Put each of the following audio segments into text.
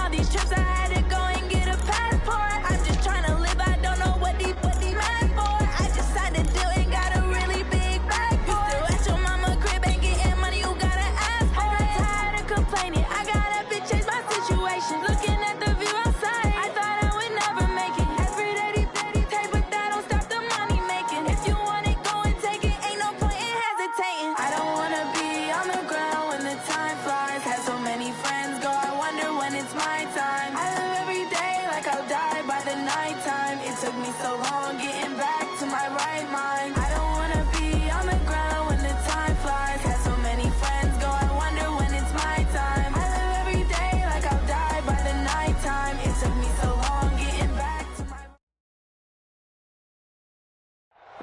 all these trips, I had to go and get a passport. I'm just trying to live, I don't know what these mad for. I just signed a deal and got a really big bag for it. Still at your mama crib, ain't getting money, you gotta ask for it. I'm tired of complaining, I gotta change my situation. Looking at the view outside, I thought I would never make it. Every day they take, but that don't stop the money making. If you want it, go and take it, ain't no point in hesitating. I don't wanna be on the ground when the time flies. Had so many friends go, I wonder when it's my time. I live every day like I'll die by the nighttime. It took me so long getting back to my right mind. I don't wanna be on the ground when the time flies. Had so many friends go, I wonder when it's my time. I live every day like I'll die by the nighttime. It took me so long getting back to my...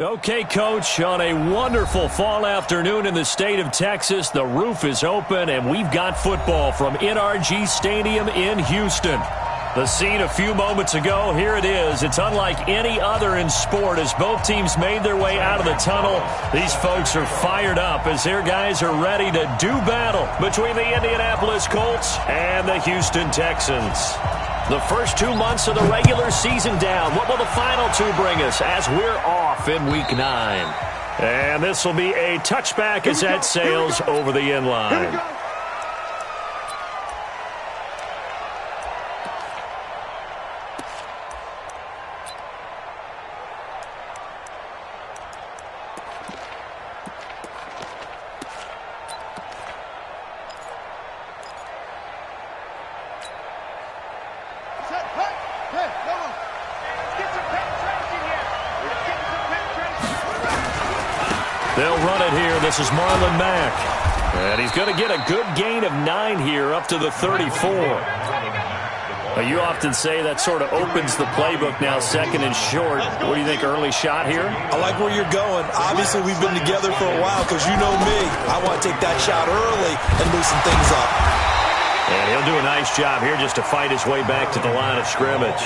Okay, Coach, on a wonderful fall afternoon in the state of Texas, the roof is open, and we've got football from NRG Stadium in Houston. The scene a few moments ago, here it is. It's unlike any other in sport as both teams made their way out of the tunnel. These folks are fired up as their guys are ready to do battle between the Indianapolis Colts and the Houston Texans. The first 2 months of the regular season down. What will the final two bring us as we're off in Week 9? And this will be a touchback as that sails over the end line. They'll run it here. This is Marlon Mack. And he's going to get a good gain of 9 here up to the 34. You often say that sort of opens the playbook now, second and short. What do you think, early shot here? I like where you're going. Obviously, we've been together for a while because you know me. I want to take that shot early and loosen things up. And he'll do a nice job here just to fight his way back to the line of scrimmage.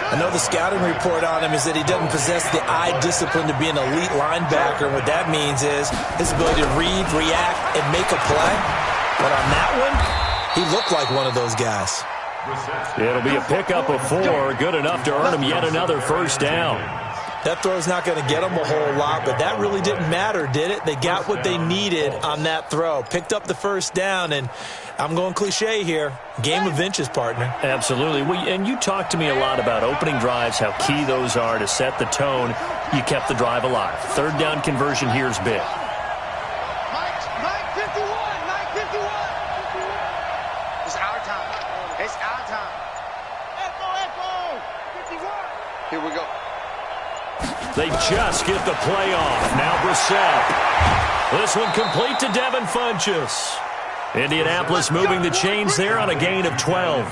I know the scouting report on him is that he doesn't possess the eye discipline to be an elite linebacker. What that means is his ability to read, react, and make a play. But on that one, he looked like one of those guys. It'll be a pickup of 4, good enough to earn him yet another first down. That throw's not going to get them a whole lot, but that really didn't matter, did it? They got what they needed on that throw. Picked up the first down, and I'm going cliche here. Game of inches, partner. Absolutely. And you talked to me a lot about opening drives, how key those are to set the tone. You kept the drive alive. Third down conversion here is big. It's our time. It's our time. Echo. 51. Here we go. They just get the play off. Now Brissett. This one complete to Devin Funchess. Indianapolis moving the chains there on a gain of 12. A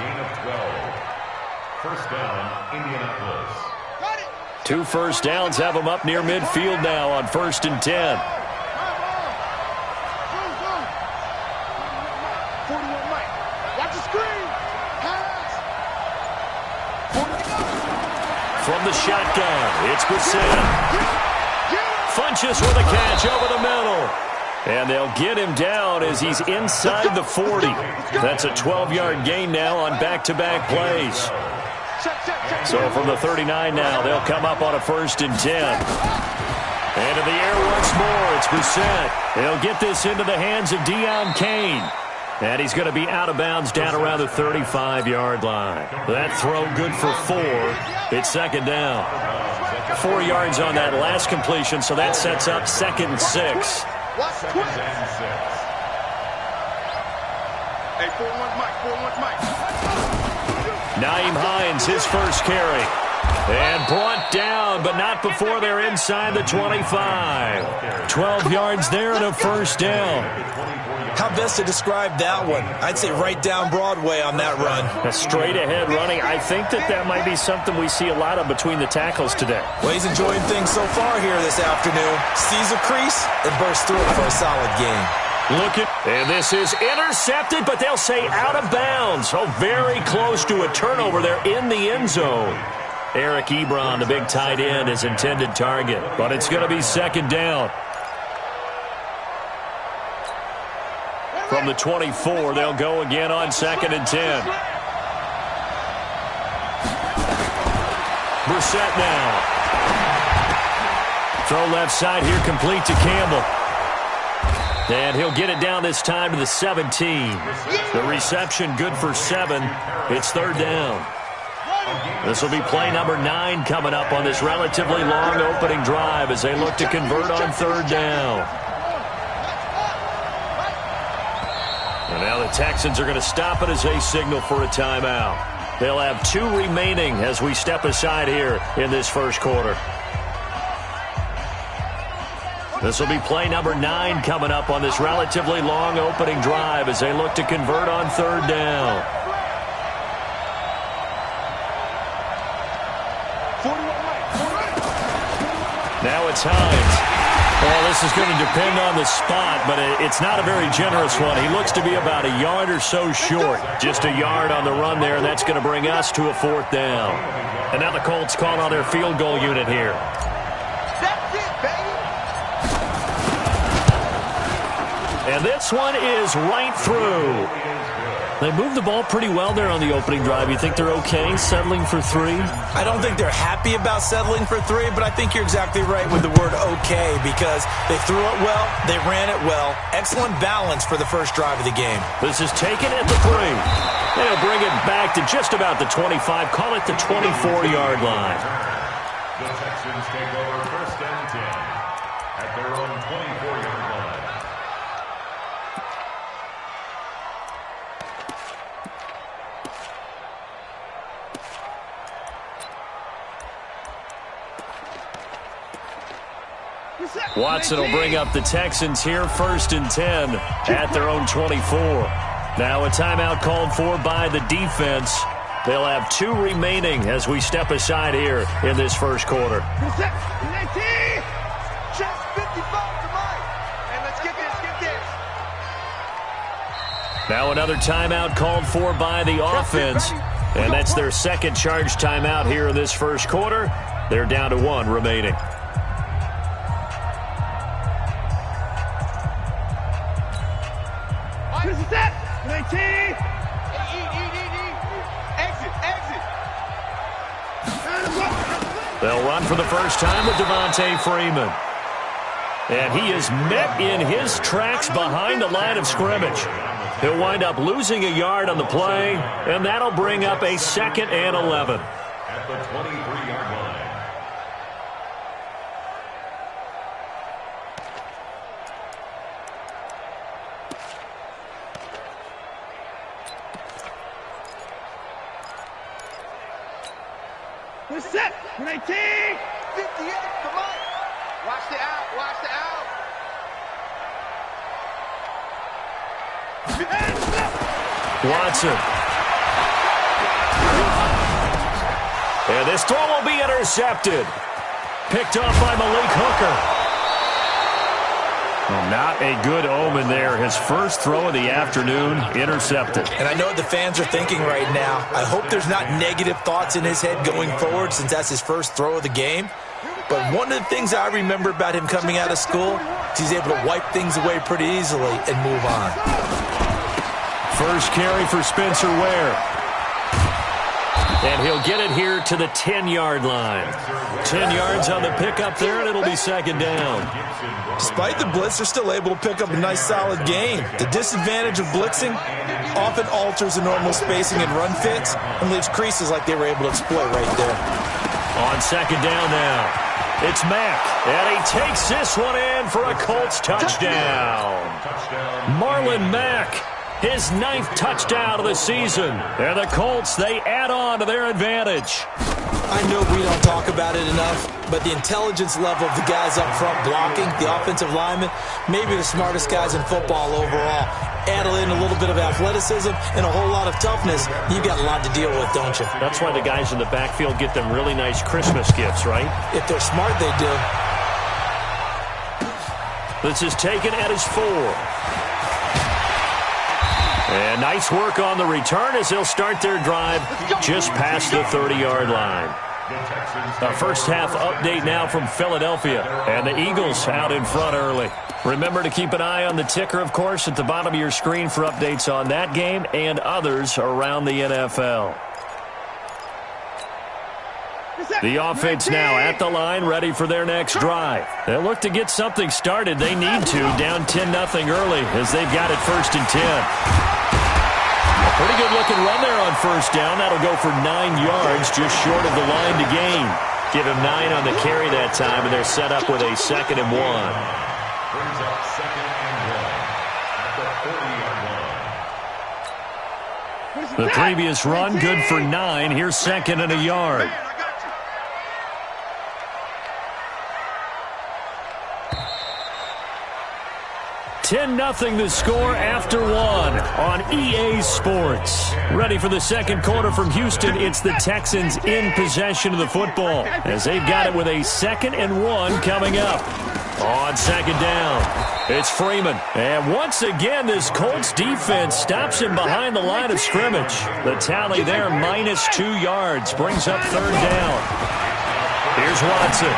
gain of 12. First down, Indianapolis. 2 first downs have them up near midfield now on 1st and 10. 41 Mike. Watch the screen. Pass. From the shotgun, it's Brissett. Funchess with a catch over the middle. And they'll get him down as he's inside the 40. That's a 12-yard gain now on back-to-back plays. So from the 39 now, they'll come up on a 1st and 10. And in the air once more, it's Brissett. They'll get this into the hands of Deion Kane. And he's going to be out of bounds down around the 35-yard line. That throw good for 4. It's 2nd down. 4 yards on that last completion, so that sets up 2nd and 6. Hey, 4-1 Mike. Naeem Hines, his first carry. And brought down, but not before they're inside the 25. 12 yards there and a first down. How best to describe that one? I'd say right down Broadway on that run. A straight-ahead running. I think that might be something we see a lot of between the tackles today. Well, he's enjoying things so far here this afternoon. Sees a crease and bursts through it for a solid game. And this is intercepted, but they'll say out of bounds. Oh, very close to a turnover there in the end zone. Eric Ebron, the big tight end, is intended target, but it's going to be 2nd down. From the 24, they'll go again on 2nd and 10. Brissett now. Throw left side here, complete to Campbell. And he'll get it down this time to the 17. The reception good for 7. It's 3rd down. This will be play number 9 coming up on this relatively long opening drive as they look to convert on 3rd down. And now the Texans are going to stop it as they signal for a timeout. They'll have 2 remaining as we step aside here in this first quarter. This will be play number 9 coming up on this relatively long opening drive as they look to convert on 3rd down. Now it's Hines. Well, this is going to depend on the spot, but it's not a very generous one. He looks to be about a yard or so short. Just a yard on the run there, and that's going to bring us to a 4th down. And now the Colts call on their field goal unit here. That's it, baby. And this one is right through. They moved the ball pretty well there on the opening drive. You think they're okay settling for 3? I don't think they're happy about settling for 3, but I think you're exactly right with the word okay because they threw it well, they ran it well. Excellent balance for the first drive of the game. This is taken at the 3. They'll bring it back to just about the 25. Call it the 24-yard line. The Texans take over 1st and 10 at their own 24-yard line. Watson will bring up the Texans here 1st and 10 at their own 24. Now a timeout called for by the defense. They'll have 2 remaining as we step aside here in this first quarter. Just 55 to Mike. And let's get this. Now another timeout called for by the offense. And that's their 2nd charge timeout here in this first quarter. They're down to 1 remaining. They'll run for the first time with Devontae Freeman. And he is met in his tracks behind the line of scrimmage. He'll wind up losing a yard on the play, and that'll bring up a 2nd and 11. At the 23-yard line. We're set. 19. 58. Come on. Watch the out. Watch the out. Watson. And this throw will be intercepted. Picked off by Malik Hooker. Well, not a good omen there. His first throw of the afternoon intercepted. And I know what the fans are thinking right now. I hope there's not negative thoughts in his head going forward since that's his first throw of the game. But one of the things I remember about him coming out of school is he's able to wipe things away pretty easily and move on. First carry for Spencer Ware. And he'll get it here to the 10-yard line. 10 yards on the pickup there, and it'll be 2nd down. Despite the blitz, they're still able to pick up a nice, solid gain. The disadvantage of blitzing often alters the normal spacing and run fits and leaves creases like they were able to exploit right there. On 2nd down now, it's Mack. And he takes this one in for a Colts touchdown. Marlon Mack, his 9th touchdown of the season. And the Colts, they add on to their advantage. I know we don't talk about it enough, but the intelligence level of the guys up front blocking, the offensive linemen, maybe the smartest guys in football overall. Add in a little bit of athleticism and a whole lot of toughness, you've got a lot to deal with, don't you? That's why the guys in the backfield get them really nice Christmas gifts, right? If they're smart, they do. This is taken at his 4. And nice work on the return as they'll start their drive just past the 30-yard line. A first half update now from Philadelphia. And the Eagles out in front early. Remember to keep an eye on the ticker, of course, at the bottom of your screen for updates on that game and others around the NFL. The offense now at the line, ready for their next drive. They'll look to get something started. They need to, down 10-0 early as they've got it 1st and 10. A pretty good-looking run there on first down. That'll go for 9 yards, just short of the line to gain. Give him 9 on the carry that time, and they're set up with a 2nd and 1. Brings up 2nd and 1 at the 40-yard line. The previous run, good for 9. Here's 2nd and a yard. 10-0 the score after 1 on EA Sports. Ready for the second quarter from Houston. It's the Texans in possession of the football as they've got it with a 2nd and 1 coming up. On 2nd down, it's Freeman. And once again, this Colts defense stops him behind the line of scrimmage. The tally there, -2 yards, brings up 3rd down. Here's Watson.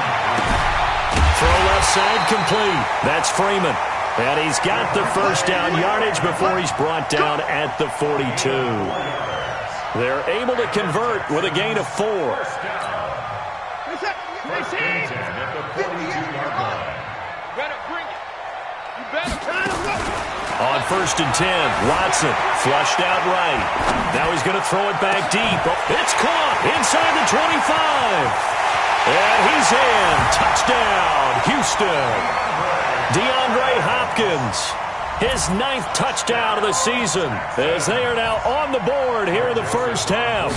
Throw left side complete. That's Freeman. And he's got the first down yardage before he's brought down at the 42. They're able to convert with a gain of 4. First and 10 at the 42-yard line. On 1st and 10, Watson flushed out right. Now he's going to throw it back deep. It's caught inside the 25. And he's in. Touchdown, Houston. DeAndre Hopkins, his 9th touchdown of the season, as they are now on the board here in the first half.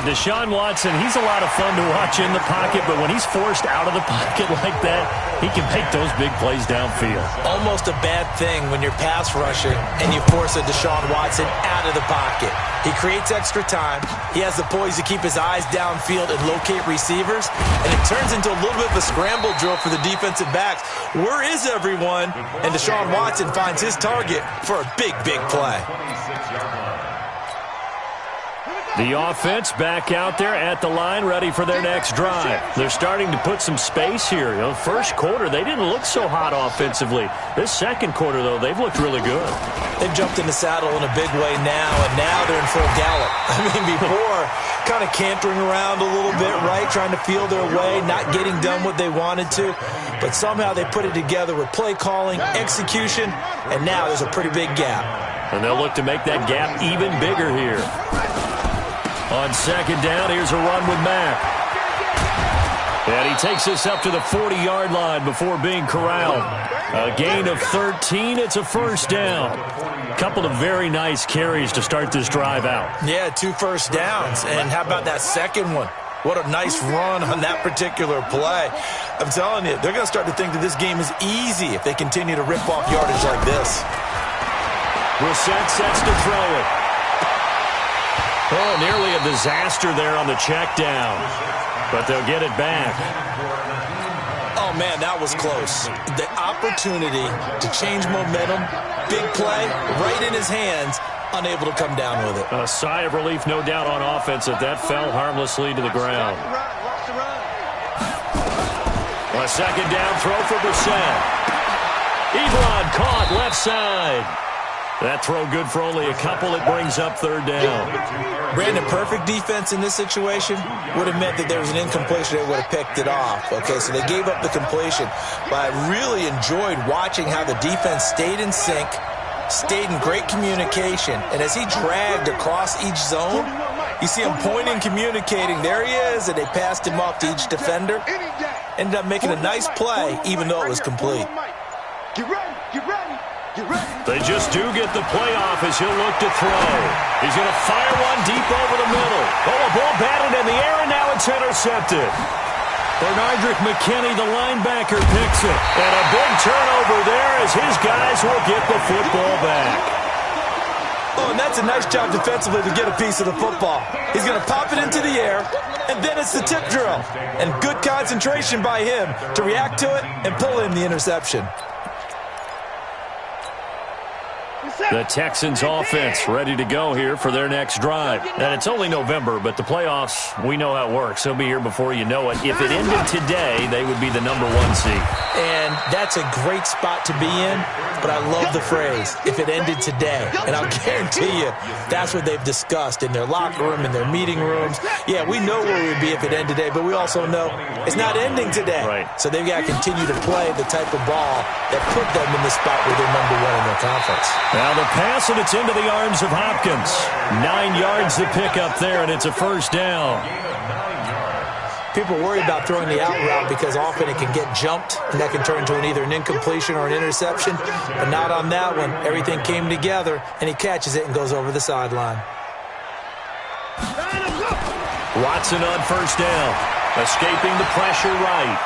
Deshaun Watson, he's a lot of fun to watch in the pocket, but when he's forced out of the pocket like that, he can make those big plays downfield. Almost a bad thing when you're pass rushing and you force a Deshaun Watson out of the pocket. He creates extra time. He has the poise to keep his eyes downfield and locate receivers, and it turns into a little bit of a scramble drill for the defensive backs. Where is everyone? And Deshaun Watson finds his target for a big, big play. 26-yard line. The offense back out there at the line, ready for their next drive. They're starting to put some space here. You know, first quarter, they didn't look so hot offensively. This second quarter, though, they've looked really good. They've jumped in the saddle in a big way now, and now they're in full gallop. I mean, before, kind of cantering around a little bit, right, trying to feel their way, not getting done what they wanted to. But somehow they put it together with play calling, execution, and now there's a pretty big gap. And they'll look to make that gap even bigger here. On 2nd down, here's a run with Mack. And he takes this up to the 40-yard line before being corralled. A gain of 13. It's a first down. A couple of very nice carries to start this drive out. Yeah, 2 first downs. And how about that second one? What a nice run on that particular play. I'm telling you, they're going to start to think that this game is easy if they continue to rip off yardage like this. Brissett sets to throw it. Oh, nearly a disaster there on the check down. But they'll get it back. Oh, man, that was close. The opportunity to change momentum, big play, right in his hands, unable to come down with it. A sigh of relief, no doubt, on offense that fell harmlessly to the ground. A 2nd down throw for Brissett. Ebron caught left side. That throw good for only a couple. It brings up 3rd down. Brandon, perfect defense in this situation would have meant that there was an incompletion. They would have picked it off. Okay, so they gave up the completion. But I really enjoyed watching how the defense stayed in sync, stayed in great communication. And as he dragged across each zone, you see him pointing, communicating. There he is, and they passed him off to each defender. Ended up making a nice play, even though it was complete. Get ready, get ready. They just do get the play off as he'll look to throw. He's going to fire one deep over the middle. Oh, a ball batted in the air, and now it's intercepted. Bernardrick McKinney, the linebacker, picks it. And a big turnover there as his guys will get the football back. Oh, and that's a nice job defensively to get a piece of the football. He's going to pop it into the air, and then it's the tip drill. And good concentration by him to react to it and pull in the interception. The Texans offense ready to go here for their next drive. And it's only November, but the playoffs, we know how it works. They'll be here before you know it. If it ended today, they would be the #1 seed. And that's a great spot to be in, but I love the phrase, if it ended today. And I'll guarantee you, that's what they've discussed in their locker room, in their meeting rooms. Yeah, we know where we'd be if it ended today, but we also know it's not ending today. Right. So they've got to continue to play the type of ball that put them in the spot where they're #1 in their conference. Now the pass, and it's into the arms of Hopkins. 9 yards to pick up there, and it's a first down. People worry about throwing the out route because often it can get jumped, and that can turn into either an incompletion or an interception. But not on that one. Everything came together, and he catches it and goes over the sideline. Watson on first down, escaping the pressure right.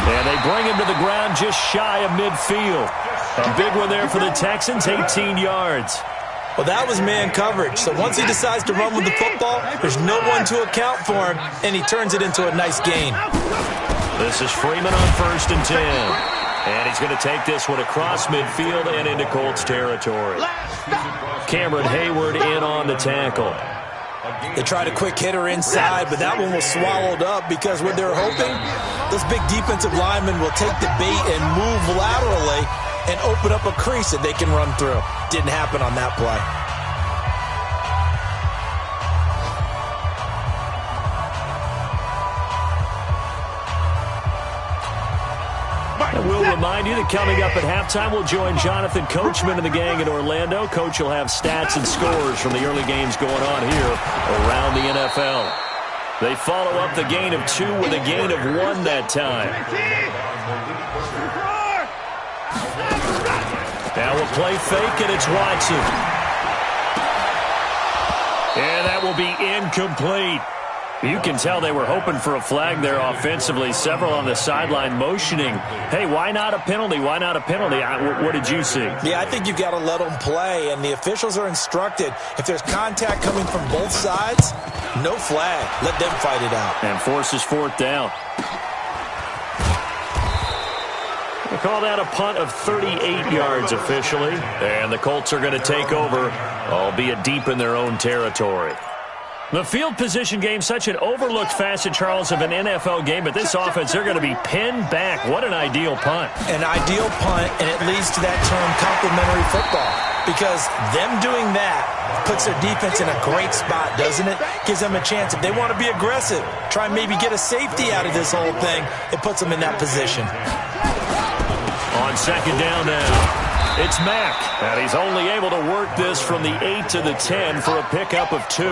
And they bring him to the ground just shy of midfield. A big one there for the Texans, 18 yards. Well, that was man coverage. So once he decides to run with the football, there's no one to account for him, and he turns it into a nice gain. This is Freeman on 1st and 10. And he's going to take this one across midfield and into Colts territory. Cameron Hayward in on the tackle. They tried a quick hitter inside, but that one was swallowed up because what they're hoping, those big defensive linemen will take the bait and move laterally and open up a crease that they can run through. Didn't happen on that play. And we'll remind you that coming up at halftime, we'll join Jonathan Coachman and the gang in Orlando. Coach will have stats and scores from the early games going on here around the NFL. They follow up the gain of 2 with a gain of 1 that time. Now we'll play fake, and it's Watson. And that will be incomplete. You can tell they were hoping for a flag there offensively. Several on the sideline motioning, hey, why not a penalty? Why not a penalty? What did you see? Yeah, I think you've got to let them play, and the officials are instructed, if there's contact coming from both sides, no flag. Let them fight it out. And forces 4th down. We'll call that a punt of 38 yards officially. And the Colts are going to take over, albeit deep in their own territory. The field position game, such an overlooked facet, Charles, of an NFL game, but this offense, they're going to be pinned back. What an ideal punt. An ideal punt, and it leads to that term complementary football, because them doing that puts their defense in a great spot, doesn't it? Gives them a chance. If they want to be aggressive, try and maybe get a safety out of this whole thing, it puts them in that position. On 2nd down now. It's Mack, and he's only able to work this from the 8 to the 10 for a pickup of 2.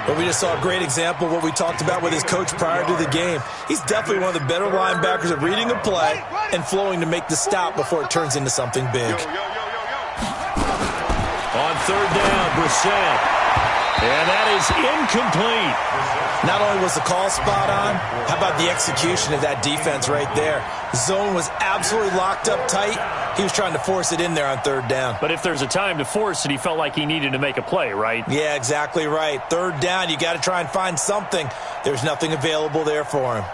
But we just saw a great example of what we talked about with his coach prior to the game. He's definitely one of the better linebackers at reading a play and flowing to make the stop before it turns into something big. On 3rd down, Brissett. And that is incomplete. Not only was the call spot on, how about the execution of that defense right there? Zone was absolutely locked up tight. He was trying to force it in there on 3rd down. But if there's a time to force it, he felt like he needed to make a play, right? Yeah, exactly right. 3rd down, you got to try and find something. There's nothing available there for him.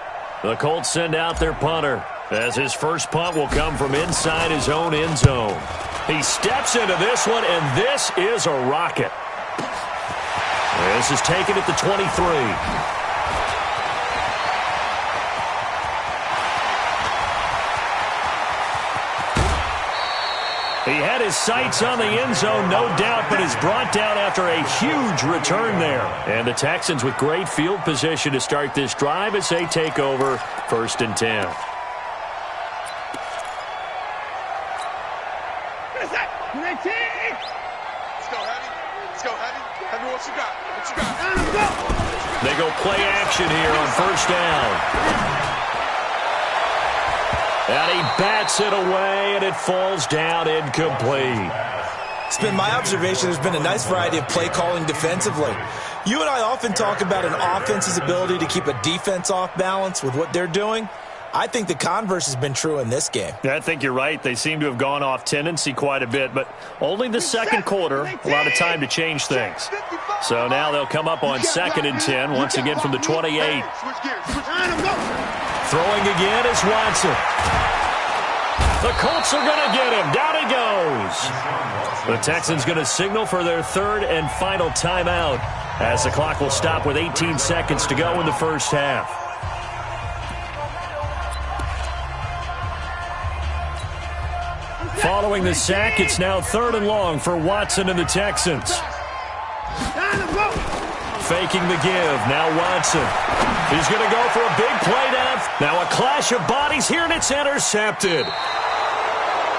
The Colts send out their punter, as his first punt will come from inside his own end zone. He steps into this one, and this is a rocket. This is taken at the 23. He had his sights on the end zone, no doubt, but is brought down after a huge return there. And the Texans with great field position to start this drive as they take over 1st and 10. Let's go, Heavy. Let's go, Heavy. Heavy, what you got? What you got? They go play action here on 1st down. And he bats it away, and it falls down incomplete. It's been my observation there's been a nice variety of play calling defensively. You and I often talk about an offense's ability to keep a defense off balance with what they're doing. I think the converse has been true in this game. Yeah, I think you're right. They seem to have gone off tendency quite a bit, but only the 2nd quarter, a lot of time to change things. So now they'll come up on 2nd and 10, once again from the 28. Throwing again is Watson. The Colts are going to get him. Down he goes. The Texans going to signal for their third and final timeout as the clock will stop with 18 seconds to go in the first half. Following the sack, it's now 3rd and long for Watson and the Texans. Faking the give. Now Watson. He's going to go for a big play down. Now a clash of bodies here, and it's intercepted.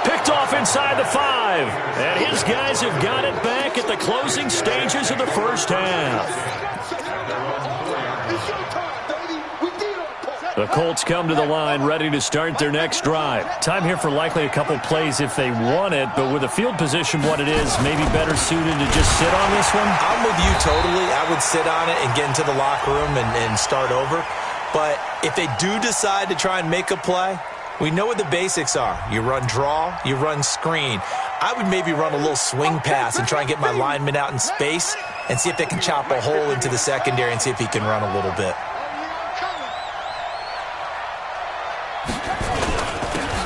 Picked off inside the 5. And his guys have got it back at the closing stages of the first half. The Colts come to the line ready to start their next drive. Time here for likely a couple plays if they want it, but with the field position what it is, maybe better suited to just sit on this one? I'm with you totally. I would sit on it and get into the locker room and start over. But if they do decide to try and make a play, we know what the basics are. You run draw, you run screen. I would maybe run a little swing pass and try and get my lineman out in space and see if they can chop a hole into the secondary and see if he can run a little bit.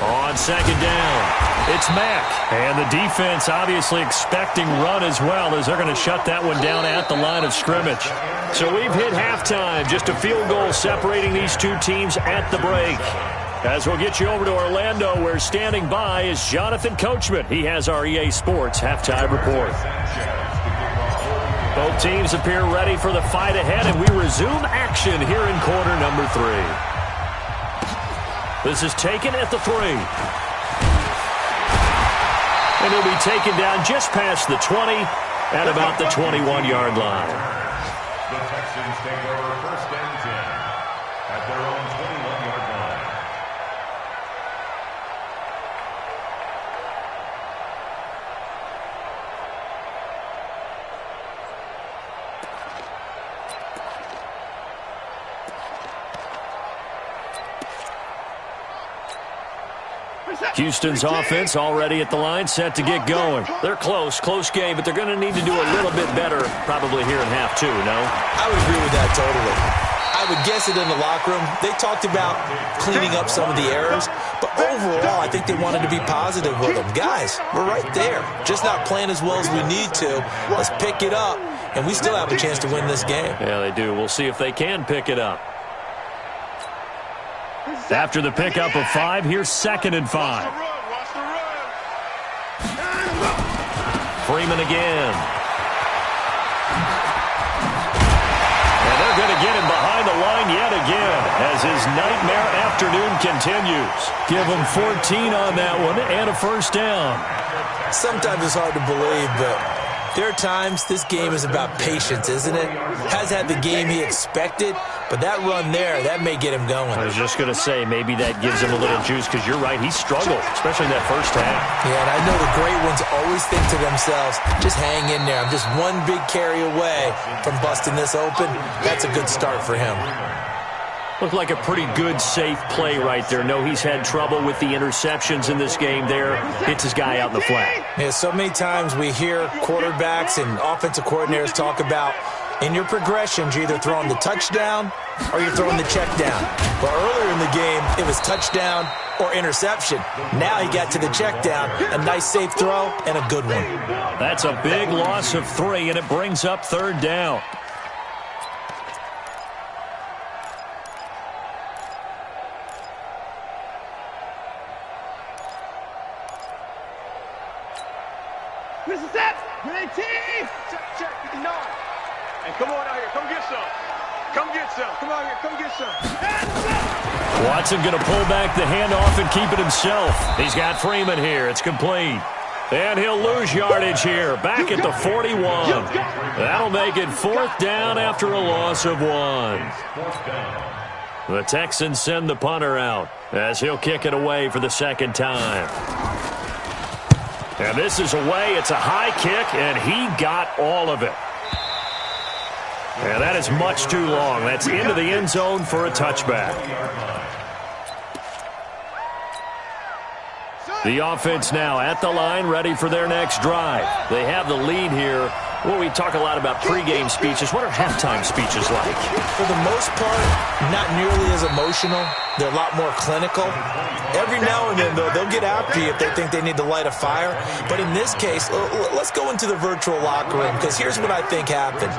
On second down, it's Mack. And the defense obviously expecting run as well as they're going to shut that one down at the line of scrimmage. So we've hit halftime. Just a field goal separating these two teams at the break. As we'll get you over to Orlando, where standing by is Jonathan Coachman. He has our EA Sports halftime report. Both teams appear ready for the fight ahead, and we resume action here in quarter number 3. This is taken at the 3. And he'll be taken down just past the 20 at about the 21-yard line. The Texans take over 1st and 10 at their own 21-yard line. Houston's offense already at the line, set to get going. They're close game, but they're going to need to do a little bit better probably here in half 2, no? I would agree with that totally. I would guess it in the locker room. They talked about cleaning up some of the errors, but overall, I think they wanted to be positive with them. Guys, we're right there. Just not playing as well as we need to. Let's pick it up, and we still have a chance to win this game. Yeah, they do. We'll see if they can pick it up. After the pickup of 5, here's 2nd and 5. Freeman again. And they're going to get him behind the line yet again as his nightmare afternoon continues. Give him 14 on that one and a first down. Sometimes it's hard to believe, but there are times this game is about patience, isn't it? Has had the game he expected, but that run there, that may get him going. I was just going to say, maybe that gives him a little juice because you're right, he struggled, especially in that first half. Yeah, and I know the great ones always think to themselves, just hang in there. I'm just one big carry away from busting this open. That's a good start for him. Looked like a pretty good, safe play right there. No, he's had trouble with the interceptions in this game there. Hits his guy out in the flat. Yeah, so many times we hear quarterbacks and offensive coordinators talk about in your progressions, you're either throwing the touchdown or you're throwing the check down. But earlier in the game, it was touchdown or interception. Now he got to the check down, a nice safe throw, and a good one. That's a big loss of 3, and it brings up 3rd down. And come on out here. Come get some. Come get some. Come out here. Come get some. Watson going to pull back the handoff and keep it himself. He's got Freeman here. It's complete. And he'll lose yardage here. Back at the 41. That'll make it 4th down after a loss of 1. The Texans send the punter out as he'll kick it away for the 2nd time. And this is away. It's a high kick, and he got all of it. And that is much too long. That's into the end zone for a touchback. The offense now at the line, ready for their next drive. They have the lead here Well, we talk a lot about pregame speeches. What are halftime speeches like? For the most part, not nearly as emotional. They're a lot more clinical. Every now and then, though, they'll get after you if they think they need to light a fire. But in this case, let's go into the virtual locker room, because here's what I think happened.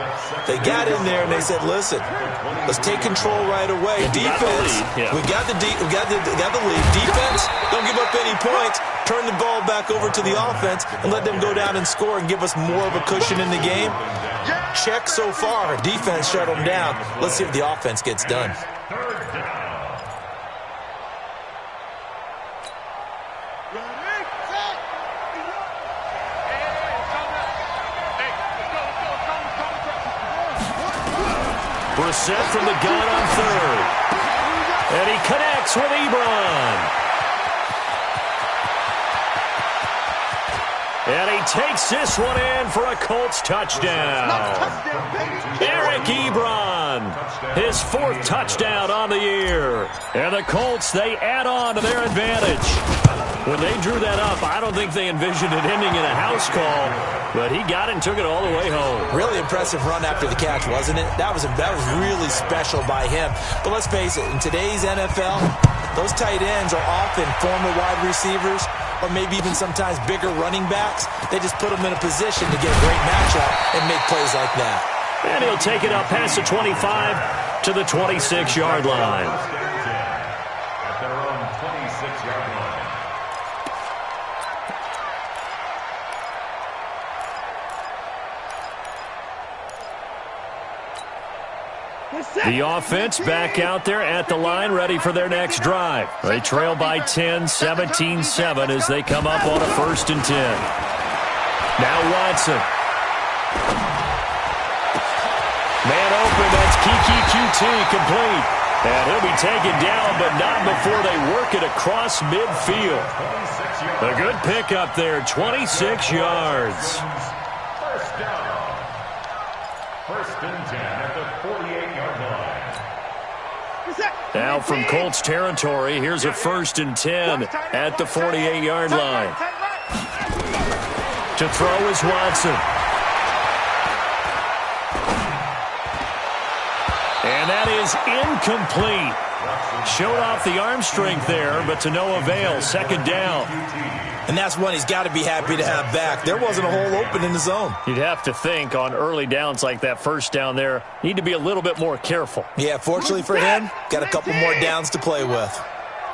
They got in there and they said, listen, let's take control right away. Defense, we got the lead. Defense, don't give up any points. Turn the ball back over to the offense and let them go down and score and give us more of a cushion in the game. Check so far. Defense shut them down. Let's see if the offense gets done. Brissett from the gun on third. And he connects with Ebron. And he takes this one in for a Colts touchdown. Eric Ebron, his 4th touchdown on the year. And the Colts, they add on to their advantage. When they drew that up, I don't think they envisioned it ending in a house call, but he got it and took it all the way home. Really impressive run after the catch, wasn't it? That was really special by him. But let's face it, in today's NFL, those tight ends are often former wide receivers, or maybe even sometimes bigger running backs. They just put them in a position to get a great matchup and make plays like that. And he'll take it up past the 25 to the 26-yard line. At their own 26-yard line. The offense back out there at the line, ready for their next drive. They trail by 10, 17-7 as they come up on a 1st and 10. Now Watson. Man open, that's Kiki QT complete. And he'll be taken down, but not before they work it across midfield. A good pickup there, 26 yards. First down. 1st and 10 at the 48-yard line. Now from Colts territory, here's a 1st and 10 at the 48-yard line. To throw is Watson. And that is incomplete. Showed off the arm strength there, but to no avail. 2nd down. And that's one he's got to be happy to have back. There wasn't a hole open in the zone. You'd have to think on early downs like that 1st down there, need to be a little bit more careful. Yeah, fortunately for him, got a couple more downs to play with.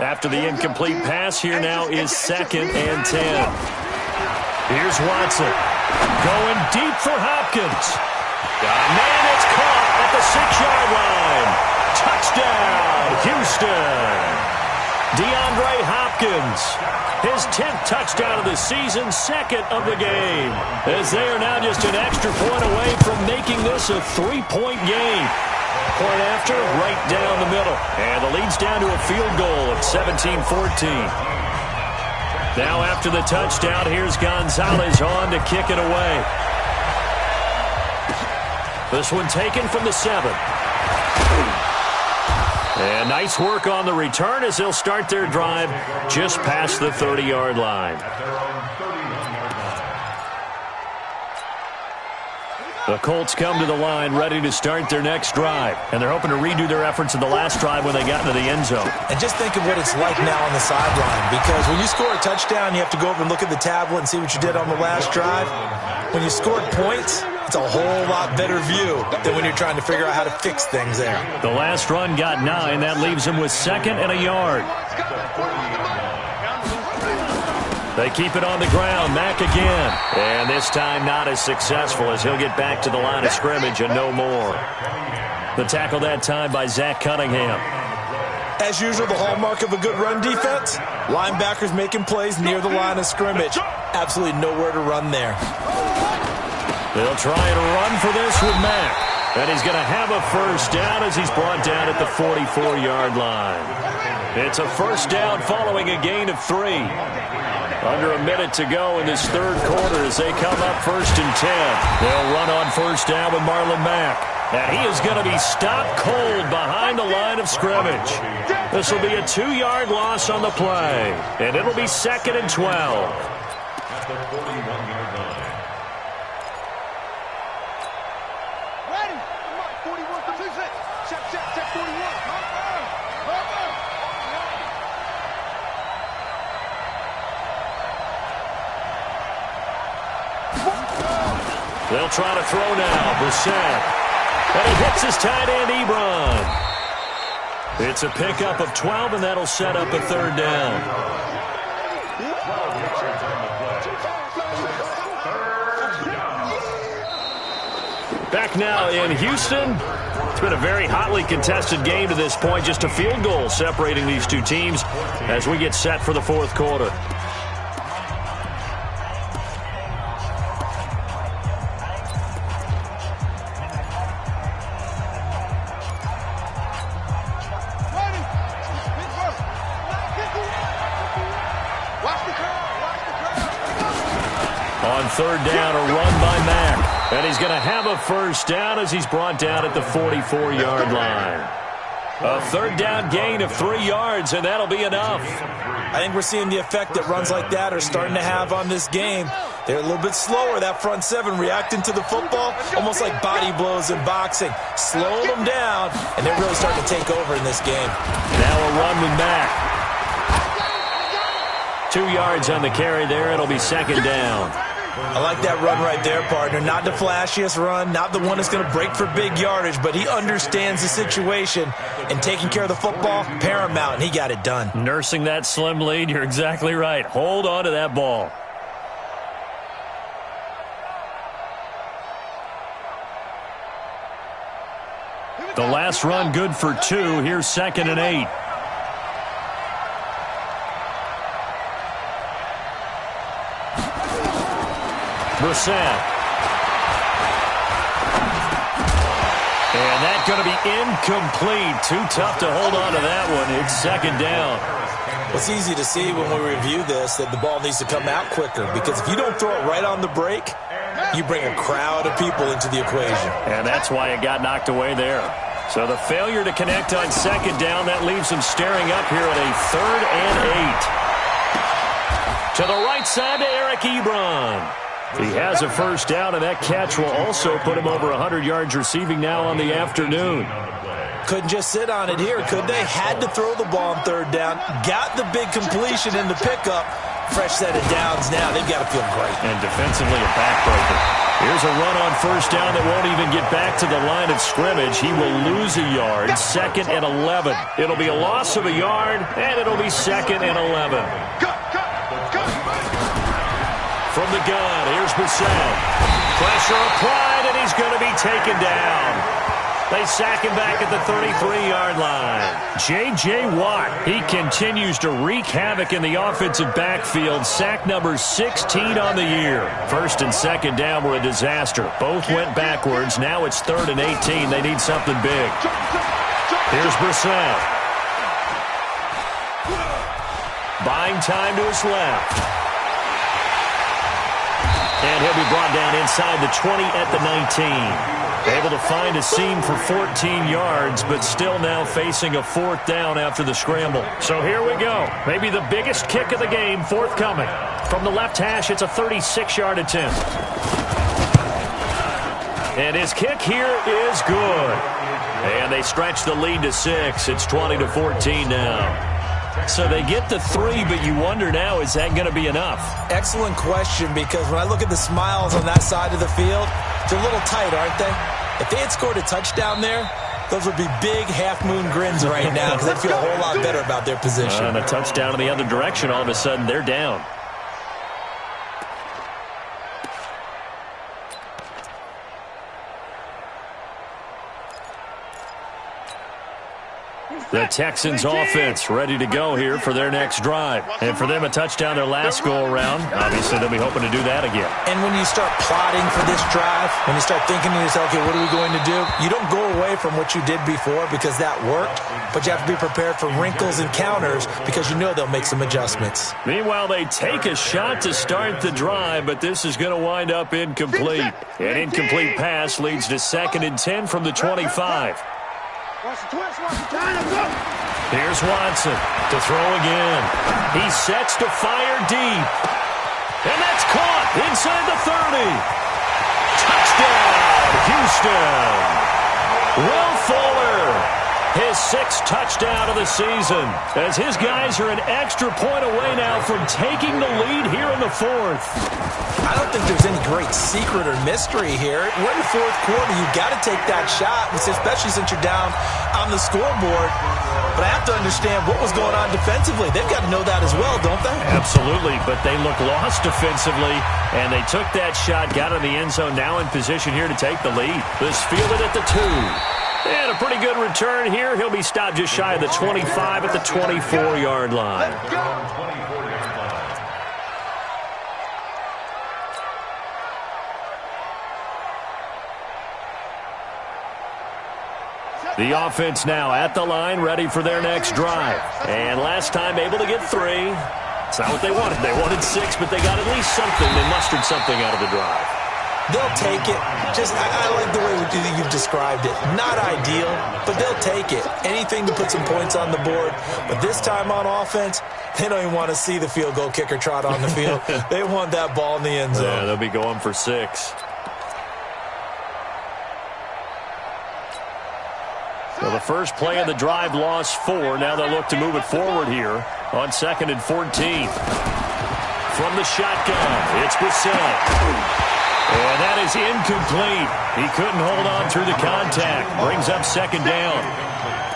After the incomplete pass, here now is 2nd and 10. Here's Watson. Going deep for Hopkins. Man, it's caught at the 6-yard line. Touchdown, Houston. DeAndre Hopkins, his 10th touchdown of the season, 2nd of the game, as they are now just an extra point away from making this a 3-point game. Point after, right down the middle. And the lead's down to a field goal at 17-14. Now after the touchdown, here's Gonzalez on to kick it away. This one taken from the 7. And nice work on the return as they'll start their drive just past the 30-yard line. The Colts come to the line ready to start their next drive. And they're hoping to redo their efforts in the last drive when they got into the end zone. And just think of what it's like now on the sideline. Because when you score a touchdown, you have to go over and look at the tablet and see what you did on the last drive. When you scored points, it's a whole lot better view than when you're trying to figure out how to fix things there. The last run got 9. That leaves him with 2nd and a yard. They keep it on the ground. Mack again. And this time not as successful as he'll get back to the line of scrimmage and no more. The tackle that time by Zach Cunningham. As usual, the hallmark of a good run defense, linebackers making plays near the line of scrimmage. Absolutely nowhere to run there. They'll try and run for this with Mack. And he's going to have a 1st down as he's brought down at the 44-yard line. It's a 1st down following a gain of 3. Under a minute to go in this 3rd quarter as they come up 1st and 10. They'll run on 1st down with Marlon Mack. And he is going to be stopped cold behind the line of scrimmage. This will be a 2-yard loss on the play. And it'll be 2nd and 12. At the 41-yard line. They'll try to throw now. Brissett. And he hits his tight end, Ebron. It's a pickup of 12, and that'll set up a third down. Back now in Houston. It's been a very hotly contested game to this point. Just a field goal separating these two teams as we get set for the fourth quarter. On third down, a run by Mack. And he's going to have a first down as he's brought down at the 44-yard line. A third down gain of 3 yards, and that'll be enough. I think we're seeing the effect that runs like that are starting to have on this game. They're a little bit slower, that front seven, reacting to the football, almost like body blows in boxing. Slow them down, and they're really starting to take over in this game. Now a run with Mack. 2 yards on the carry there. It'll be second down. I like that run right there, partner. Not the flashiest run, not the one that's going to break for big yardage, but he understands the situation, and taking care of the football, paramount, and he got it done. Nursing that slim lead, you're exactly right. Hold on to that ball. The last run good for 2. Here's 2nd and 8. Brissett. And that's going to be incomplete. Too tough to hold on to that one. It's second down. It's easy to see when we review this that the ball needs to come out quicker, because if you don't throw it right on the break, you bring a crowd of people into the equation. And that's why it got knocked away there. So the failure to connect on second down, that leaves them staring up here at a 3rd and 8. To the right side to Eric Ebron. He has a first down, and that catch will also put him over 100 yards receiving now on the afternoon. Couldn't just sit on it here, could they? Had to throw the ball on third down. Got the big completion in the pickup. Fresh set of downs now. They've got to feel great. And defensively a backbreaker. Here's a run on first down that won't even get back to the line of scrimmage. He will lose a yard. 2nd and 11. It'll be a loss of a yard, and it'll be 2nd and 11. From the gun, here's Brissett. Pressure applied, and he's going to be taken down. They sack him back at the 33-yard line. J.J. Watt, he continues to wreak havoc in the offensive backfield. Sack number 16 on the year. 1st and 2nd down were a disaster. Both went backwards. Now it's 3rd and 18. They need something big. Here's Brissett. Buying time to his left. And he'll be brought down inside the 20 at the 19. Able to find a seam for 14 yards, but still now facing a 4th down after the scramble. So here we go. Maybe the biggest kick of the game forthcoming. From the left hash, it's a 36-yard attempt. And his kick here is good. And they stretch the lead to 6. It's 20-14 now. So they get the 3, but you wonder now, is that going to be enough? Excellent question, because when I look at the smiles on that side of the field, they're a little tight, aren't they? If they had scored a touchdown there, those would be big half-moon grins right now, because they'd feel a whole lot better about their position. And a touchdown in the other direction, all of a sudden they're down. The Texans offense ready to go here for their next drive. And for them, a touchdown their last go-around. Obviously, they'll be hoping to do that again. And when you start plotting for this drive, when you start thinking to yourself, okay, what are we going to do? You don't go away from what you did before because that worked, but you have to be prepared for wrinkles and counters because you know they'll make some adjustments. Meanwhile, they take a shot to start the drive, but this is going to wind up incomplete. An incomplete pass leads to 2nd and 10 from the 25. Here's Watson to throw again. He sets to fire deep. And that's caught inside the 30. Touchdown, Houston. Will Fuller. His 6th touchdown of the season, as his guys are an extra point away now from taking the lead here in the 4th. I don't think there's any great secret or mystery here. We're in the 4th quarter. You've got to take that shot, especially since you're down on the scoreboard. But I have to understand what was going on defensively. They've got to know that as well, don't they? Absolutely, but they look lost defensively, and they took that shot, got in the end zone, now in position here to take the lead. This fielded at the 2. And a pretty good return here. He'll be stopped just shy of the 25 at the 24-yard line. The offense now at the line, ready for their next drive. And last time able to get 3. It's not what they wanted. They wanted 6, but they got at least something. They mustered something out of the drive. They'll take it. I like the way you've described it. Not ideal, but they'll take it. Anything to put some points on the board. But this time on offense, they don't even want to see the field goal kicker trot on the field. They want that ball in the end zone. Yeah, they'll be going for 6. Well, the first play of the drive lost 4. Now they'll look to move it forward here on 2nd and 14. From the shotgun, it's Brissett. And that is incomplete. He couldn't hold on through the contact. Brings up 2nd down.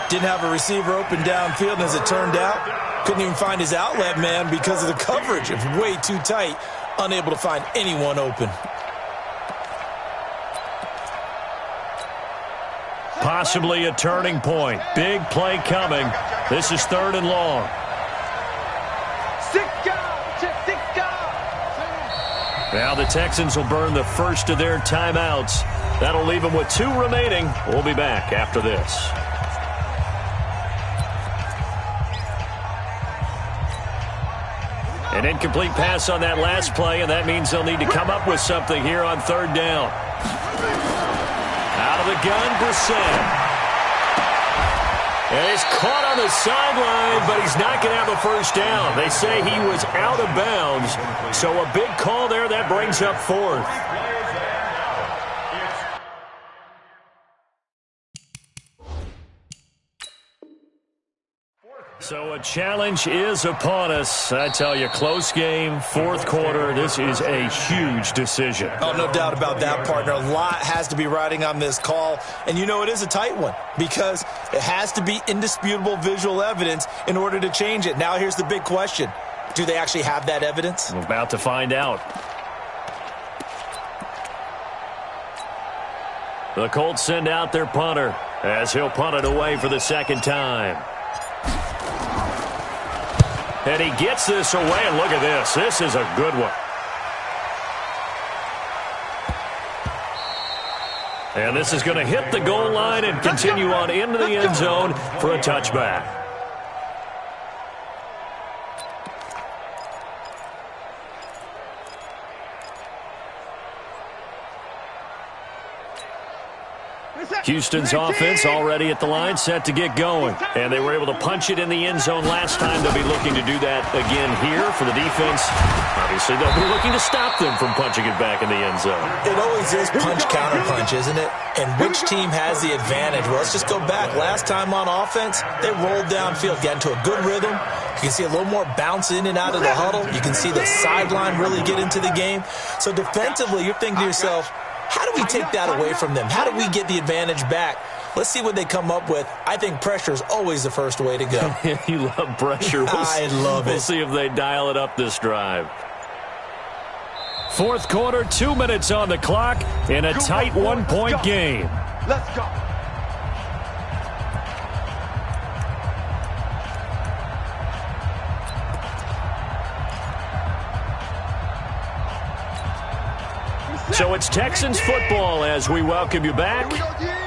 Didn't have a receiver open downfield, and as it turned out, couldn't even find his outlet man because of the coverage. It's way too tight, unable to find anyone open. Possibly a turning point. Big play coming. This is 3rd and long. Now the Texans will burn the first of their timeouts. That'll leave them with 2 remaining. We'll be back after this. An incomplete pass on that last play, and that means they'll need to come up with something here on 3rd down. Out of the gun, Brissett. And he's caught on the sideline, but he's not going to have a first down. They say he was out of bounds. So a big call there. That brings up 4th. So a challenge is upon us. I tell you, close game, 4th quarter. This is a huge decision. Oh, no doubt about that, partner. A lot has to be riding on this call. And you know it is a tight one because it has to be indisputable visual evidence in order to change it. Now here's the big question. Do they actually have that evidence? We're about to find out. The Colts send out their punter as he'll punt it away for the 2nd time. And he gets this away, and look at this. This is a good one. And this is going to hit the goal line and continue on into the end zone for a touchback. Houston's offense already at the line, set to get going. And they were able to punch it in the end zone last time. They'll be looking to do that again here for the defense. Obviously, they'll be looking to stop them from punching it back in the end zone. It always is punch-counter-punch, isn't it? And which team has the advantage? Well, let's just go back. Last time on offense, they rolled downfield, got into a good rhythm. You can see a little more bounce in and out of the huddle. You can see the sideline really get into the game. So defensively, you're thinking to yourself, how do we take that away from them? How do we get the advantage back? Let's see what they come up with. I think pressure is always the first way to go. You love pressure. I love it. We'll see if they dial it up this drive. 4th quarter, 2 minutes on the clock in a tight 1-point game. Let's go. So it's Texans football as we welcome you back.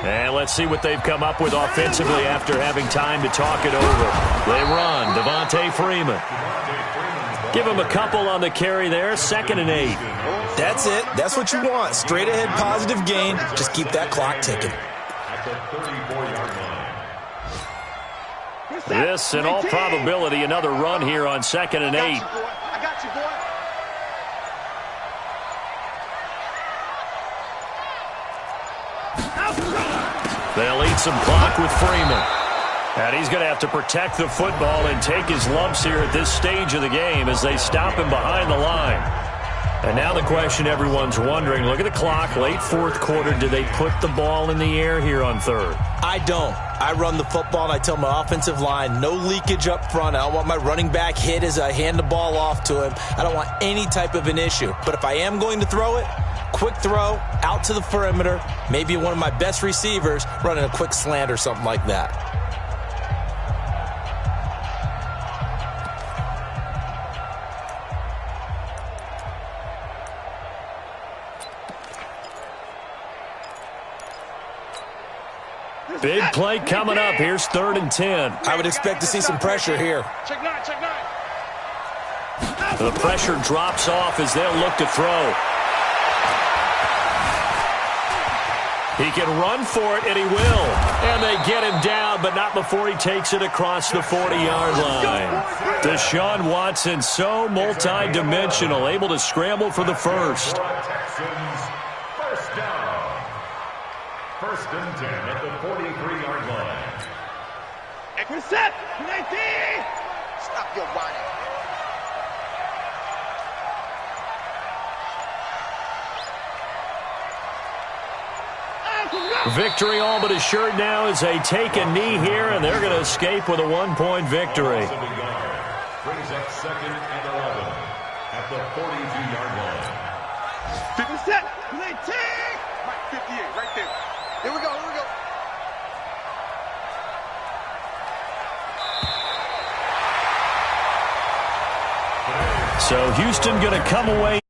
And let's see what they've come up with offensively after having time to talk it over. They run. Devontae Freeman. Give him a couple on the carry there. 2nd and 8. That's it. That's what you want. Straight ahead positive gain. Just keep that clock ticking. This, in all probability, another run here on 2nd and 8. I got you, boy. They'll eat some clock with Freeman. And he's going to have to protect the football and take his lumps here at this stage of the game as they stop him behind the line. And now the question everyone's wondering, look at the clock, late fourth quarter, do they put the ball in the air here on third? I don't. I run the football, and I tell my offensive line, no leakage up front. I don't want my running back hit as I hand the ball off to him. I don't want any type of an issue. But if I am going to throw it, quick throw, out to the perimeter, maybe one of my best receivers running a quick slant or something like that. Big play coming up. Here's 3rd and 10. I would expect to see some pressure here. Check nine, check nine. The pressure drops off as they'll look to throw. He can run for it, and he will. And they get him down, but not before he takes it across the 40-yard line. Deshaun Watson, so multi-dimensional, able to scramble for the first. Texans, first down. 1st and 10 at the 43-yard line. Reset. 19. Stop your whining. Victory all but assured now as they take a knee here, and they're going to escape with a 1-point victory. Brings up 2nd and 11 at the 42-yard line. Reset. 19. Right, 58, right there. Here we go, here we go. So Houston going to come away.